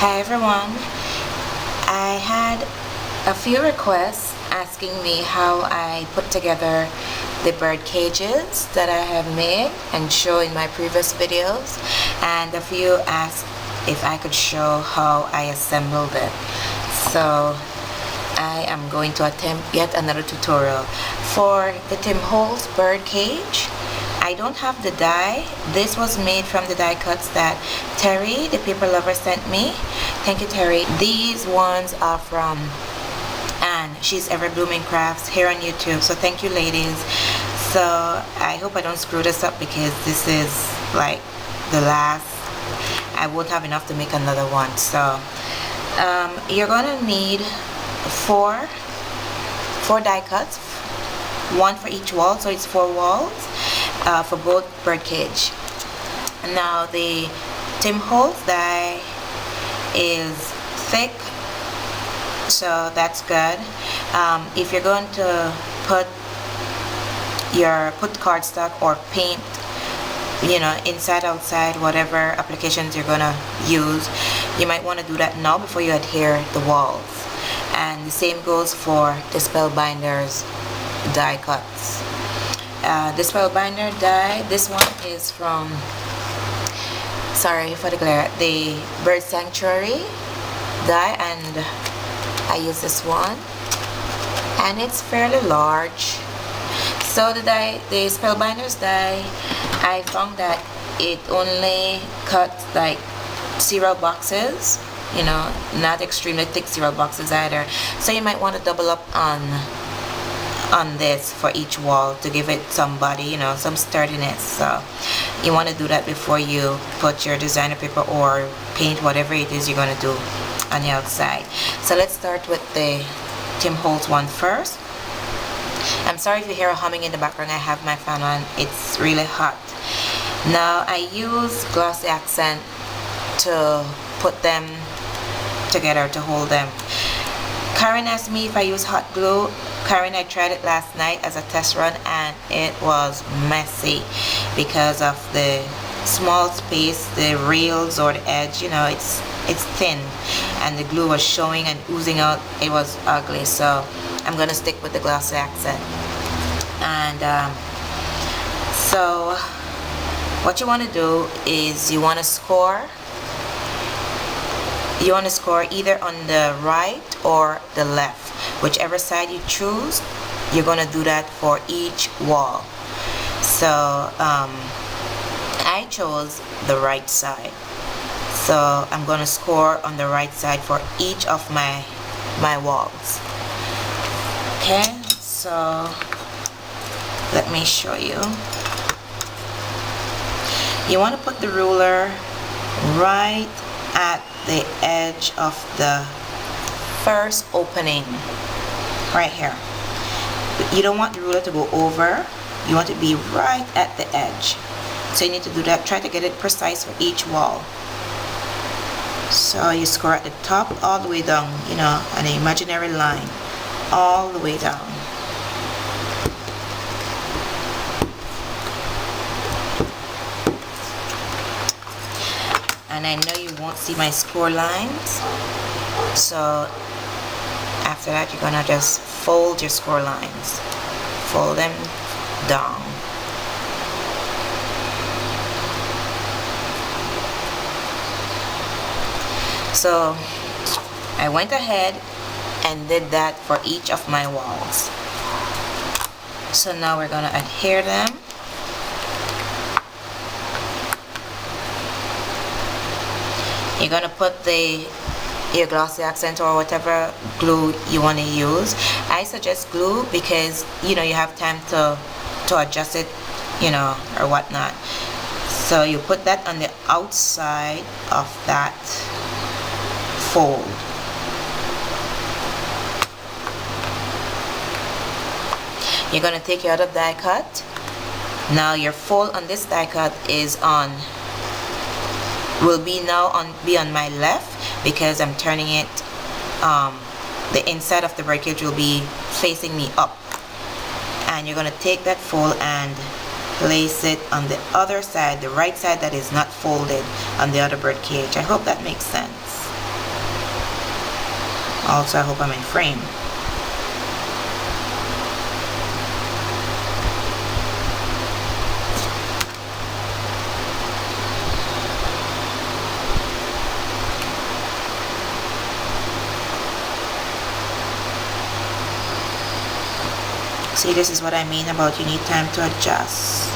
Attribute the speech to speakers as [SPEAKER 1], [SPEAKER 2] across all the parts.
[SPEAKER 1] Hi everyone. I had a few requests asking me how I put together the bird cages that I have made and show in my previous videos, and a few asked if I could show how I assembled it. So I am going to attempt yet another tutorial. For the Holtz bird cage, I don't have the die. This was made from the die cuts that Terry, the paper lover, sent me. Thank you, Terry. These ones are from Anne. She's Ever Blooming Crafts here on YouTube. So thank you, ladies. So I hope I don't screw this up because this is like the last. I won't have enough to make another one. So you're gonna need four die cuts, one for each wall. So it's 4 walls. For both birdcage. Now the Holtz die is thick, so that's good. If you're going to put cardstock or paint, inside, outside, whatever applications you're gonna use, you might want to do that now before you adhere the walls. And the same goes for the Spellbinders die cuts. The Spellbinder die, this one is from, sorry for the glare, the Bird Sanctuary die, and I use this one, and it's fairly large. So the Spellbinders die, I found that it only cuts like 0 boxes, not extremely thick 0 boxes either. So you might want to double up on this for each wall to give it some body, some sturdiness. So you want to do that before you put your designer paper or paint whatever it is you're going to do on the outside. So let's start with the Holtz one first. I'm sorry if you hear a humming in the background. I have my fan on. It's really hot. Now I use glossy accent to put them together, to hold them. Karen asked me if I use hot glue. Karen, I tried it last night as a test run and it was messy because of the small space, the rails or the edge, it's thin and the glue was showing and oozing out. It was ugly, so I'm gonna stick with the glossy accent. And so what you want to do is you want to score either on the right or the left. Whichever side you choose, you're going to do that for each wall. So I chose the right side. So I'm going to score on the right side for each of my walls. Okay, so let me show you. You want to put the ruler right at the edge of the first opening right here. You don't want the ruler to go over. You want it to be right at the edge. So you need to do that. Try to get it precise for each wall. So you score at the top all the way down, an imaginary line all the way down. And I know you won't see my score lines, so after that you're gonna just fold your score lines, fold them down. So I went ahead and did that for each of my walls. So now we're gonna adhere them. You're gonna put your glossy accent or whatever glue you want to use. I suggest glue because you have time to adjust it, or whatnot. So you put that on the outside of that fold. You're gonna take your other die cut. Now your fold on this die cut will be on my left because I'm turning it. The inside of the birdcage will be facing me up, and you're gonna take that fold and place it on the other side, the right side that is not folded, on the other bird cage. I hope that makes sense. Also, I hope I'm in frame. See, this is what I mean about you need time to adjust.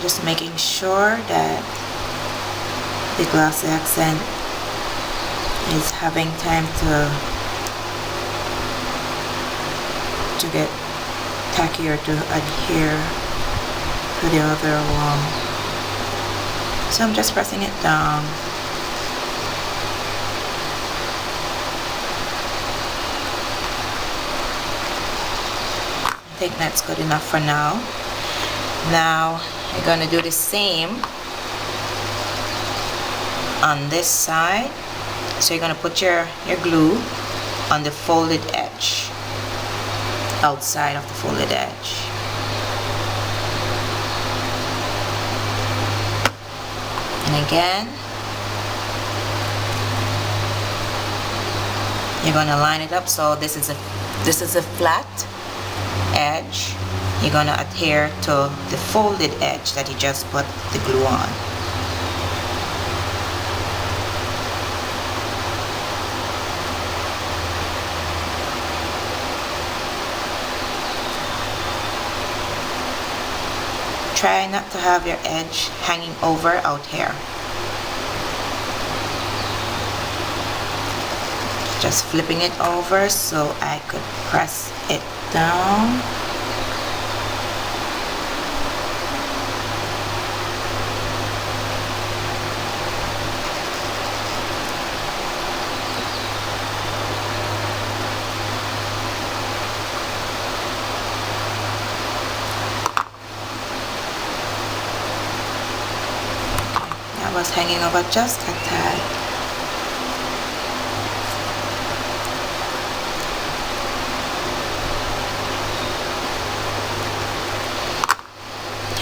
[SPEAKER 1] Just making sure that the glossy accent is having time to get tackier to adhere to the other wall. So I'm just pressing it down. I think that's good enough for now. Now you're going to do the same on this side. So you're going to put your glue on the folded edge, outside of the folded edge. And again, you're going to line it up so this is a flat edge. You're going to adhere to the folded edge that you just put the glue on. Try not to have your edge hanging over out here. Just flipping it over so I could press it down. Was hanging over just a tad.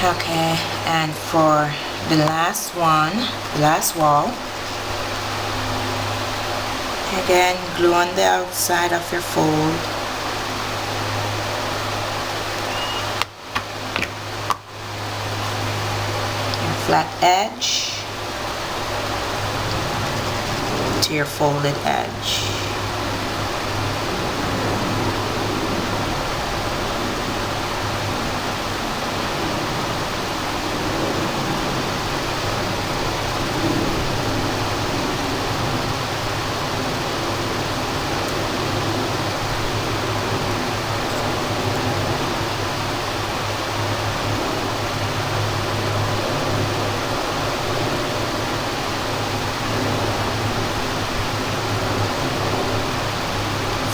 [SPEAKER 1] Okay, and for the last wall, again, glue on the outside of your fold. Your flat edge to your folded edge.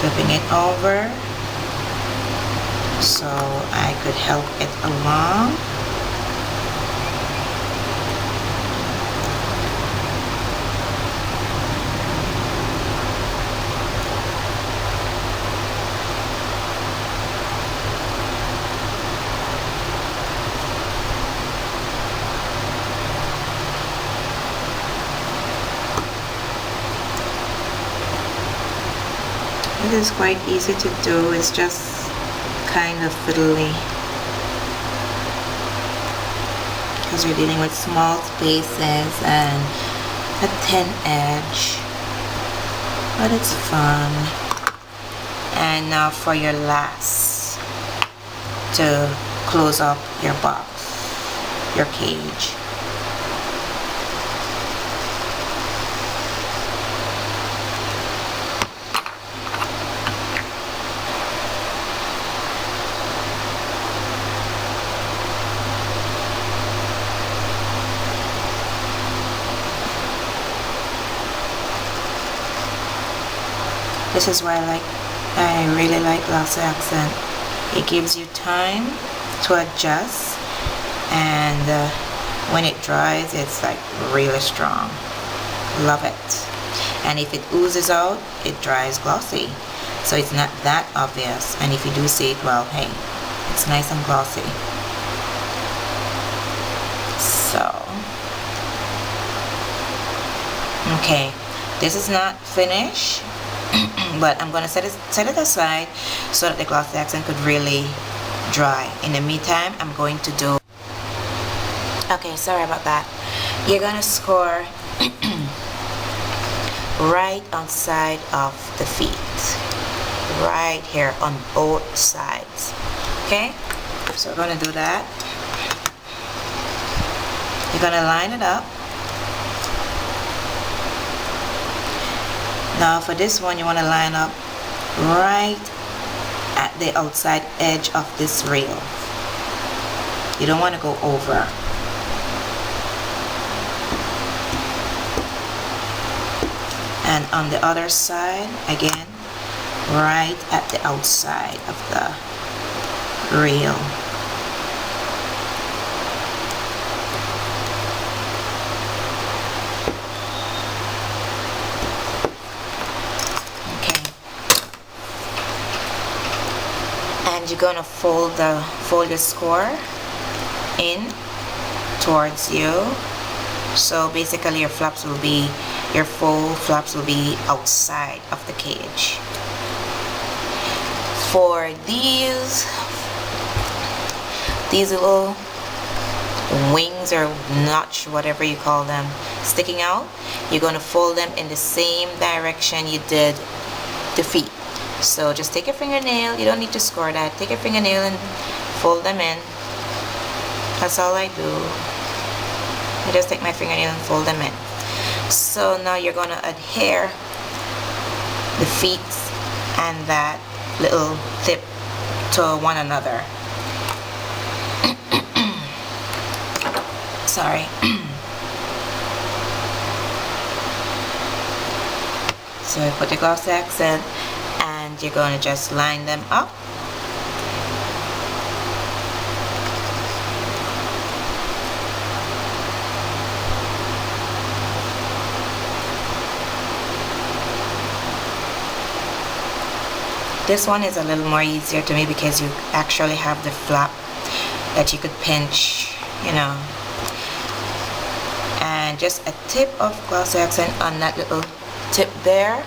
[SPEAKER 1] Flipping it over so I could help it along. It is quite easy to do, it's just kind of fiddly because you're dealing with small spaces and a thin edge, but it's fun. And now for your last, to close up your box, your cage. This is why I really like glossy accent. It gives you time to adjust, and when it dries, it's like really strong. Love it. And if it oozes out, it dries glossy. So it's not that obvious. And if you do see it, well, hey, it's nice and glossy. Okay, this is not finished, but I'm gonna set it aside so that the glossy accent could really dry. In the meantime, I'm going to do, okay, sorry about that. You're gonna score right outside of the feet, right here on both sides. Okay, so we're gonna do that. You're gonna line it up. Now for this one, you want to line up right at the outside edge of this rail. You don't want to go over. And on the other side, again, right at the outside of the rail. And you're gonna fold your score in towards you. So basically your full flaps will be outside of the cage. For these little wings or notch, whatever you call them, sticking out, you're gonna fold them in the same direction you did the feet. So just take your fingernail, you don't need to score that, take your fingernail and fold them in. That's all I do. I just take my fingernail and fold them in. So now you're gonna adhere the feet and that little tip to one another. Sorry. So I put the glossy accent, and you're going to just line them up. This one is a little more easier to me because you actually have the flap that you could pinch, you know. And just a tip of glossy accent on that little tip there.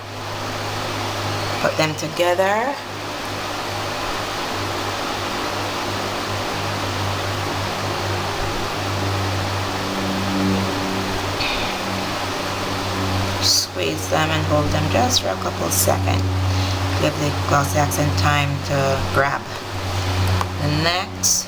[SPEAKER 1] Put them together. Squeeze them and hold them just for a couple seconds. Give the glossy accent time to grab. The next.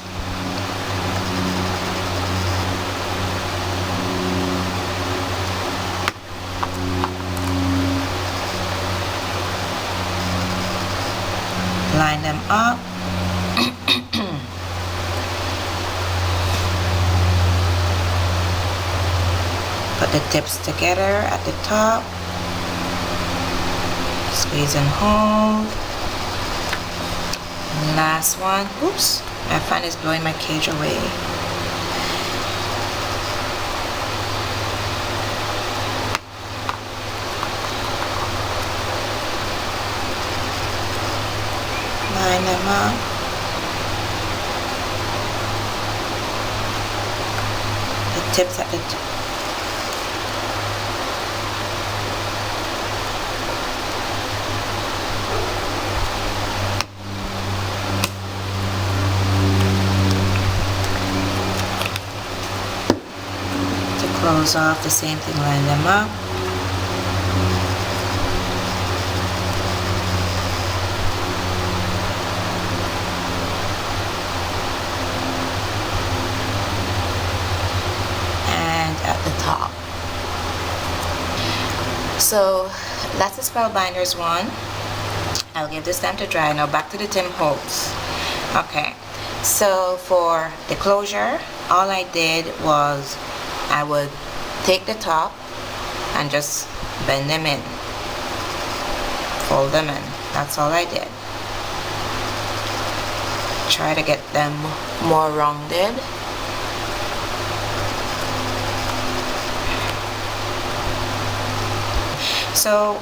[SPEAKER 1] Line them up. Put the tips together at the top. Squeeze and hold. And last one. Oops, my fan is blowing my cage away. Line them up. The tips at the top. Close off, the same thing, line them up. And at the top. So that's the Spellbinders one. I'll give this time to dry. Now back to the Tim Holtz. Okay, so for the closure, all I did was I would take the top and just bend them in, fold them in. That's all I did. Try to get them more rounded. So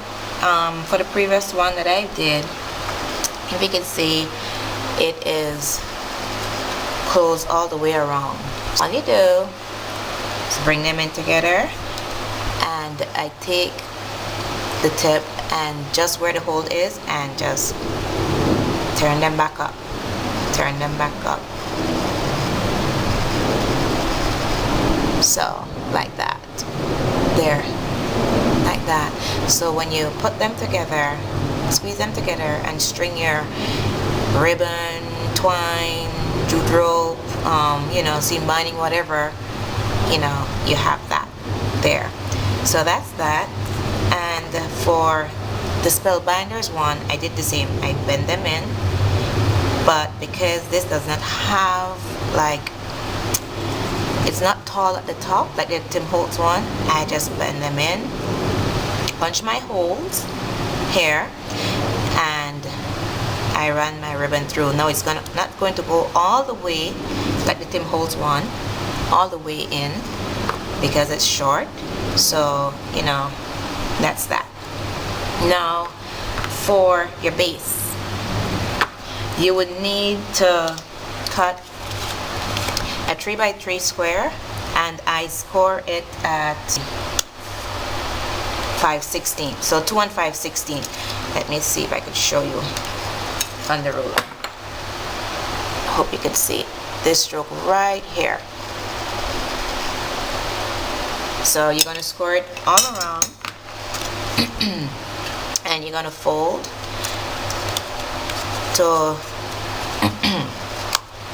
[SPEAKER 1] for the previous one that I did, if you can see, it is closed all the way around. All you do, bring them in together and and I take the tip and just where the hole is and just turn them back up, turn them back up. So like that, there, like that. So when you put them together, squeeze them together and string your ribbon, twine, jute rope, you know, seam binding, whatever, you know, you have that there. So that's that. And for the Spellbinders one, I did the same. I bend them in, but because this does not have, like, it's not tall at the top like the Tim Holtz one, I just bend them in, punch my holes here, and I run my ribbon through. Now it's not going to go all the way like the Tim Holtz one, all the way in, because it's short. So, you know, that's that. Now for your base, you would need to cut a 3x3 square, and I score it at 5/16. So 2 and 5/16. Let me see if I could show you on the ruler. I hope you can see this stroke right here. So you're going to score it all around and you're going to fold to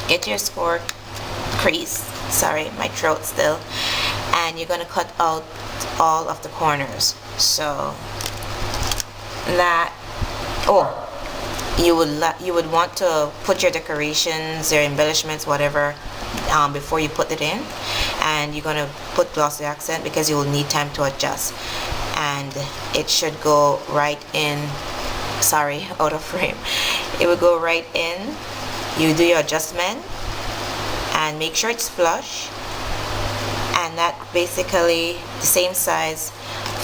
[SPEAKER 1] get your score crease. Sorry, my throat still. And you're going to cut out all of the corners. So that, you would want to put your decorations, your embellishments, whatever, before you put it in. And you're going to put glossy accent because you will need time to adjust, and it should go right in. Sorry, out of frame. It will go right in. You do your adjustment and make sure it's flush, and that basically the same size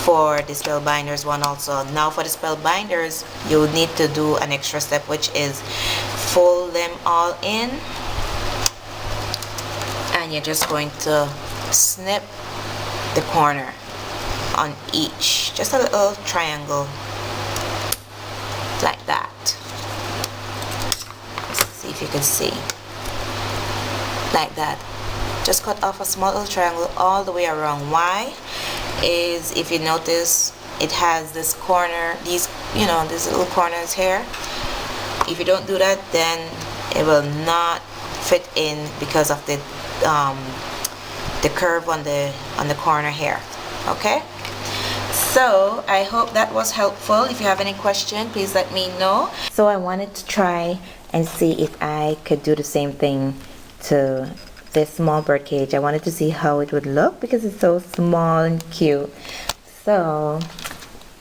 [SPEAKER 1] for the Spellbinders one also. Now for the Spellbinders, you need to do an extra step, which is fold them all in, and you're just going to snip the corner on each, just a little triangle like that. Let's see if you can see, like that. Just cut off a small little triangle all the way around. Why is, if you notice, it has this corner, these, you know, these little corners here. If you don't do that, then it will not fit in because of the curve on the corner here. Okay, so I hope that was helpful. If you have any question, please let me know. So I wanted to try and see if I could do the same thing to this small bird cage. I wanted to see how it would look because it's so small and cute. So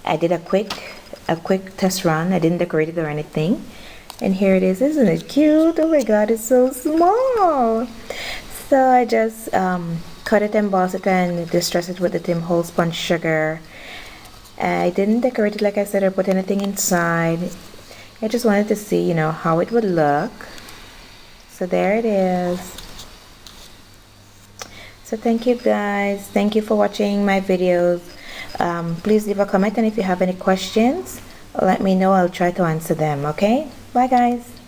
[SPEAKER 1] I did a quick test run. I didn't decorate it or anything, and here it is. Isn't it cute? Oh my god, it's so small. So I just cut it, emboss it, and distress it with the Tim Holtz sponge sugar. I didn't decorate it, like I said, or put anything inside. I just wanted to see, you know, how it would look. So there it is. So thank you guys. Thank you for watching my videos. Please leave a comment, and if you have any questions, let me know. I'll try to answer them. Okay? Bye guys.